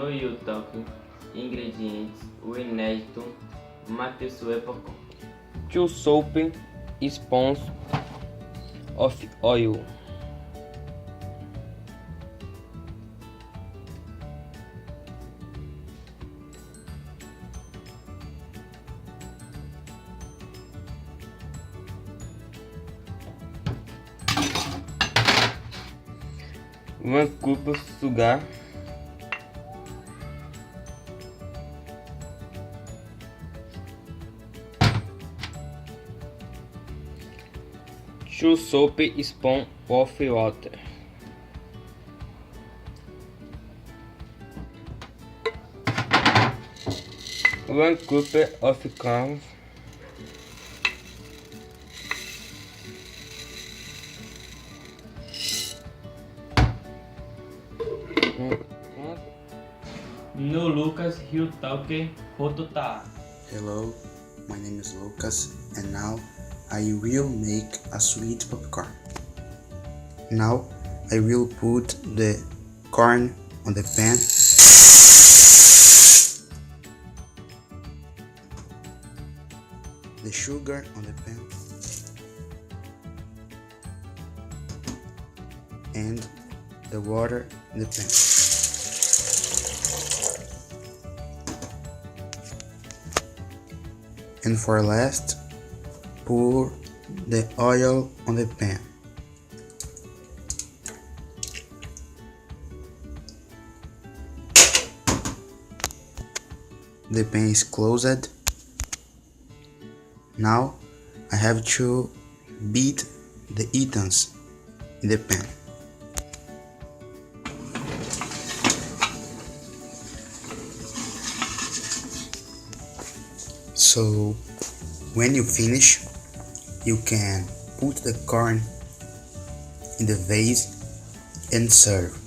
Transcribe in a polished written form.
No YouTube, ingredientes, o inédito, Matheus Porcon. 2 soapspoons of oil. One cup of sugar. Two soapspoons of water. One cup of corn. No Lucas Rio Talk Photo tá. Hello, my name is Lucas and now I will make a sweet popcorn. Now I will put the corn on the pan. The sugar on the pan. And the water in the pan. And for last, pour the oil on the pan. The pan is closed. Now I have to beat the items in the pan. So when you finish, you can put the corn in the vase and serve.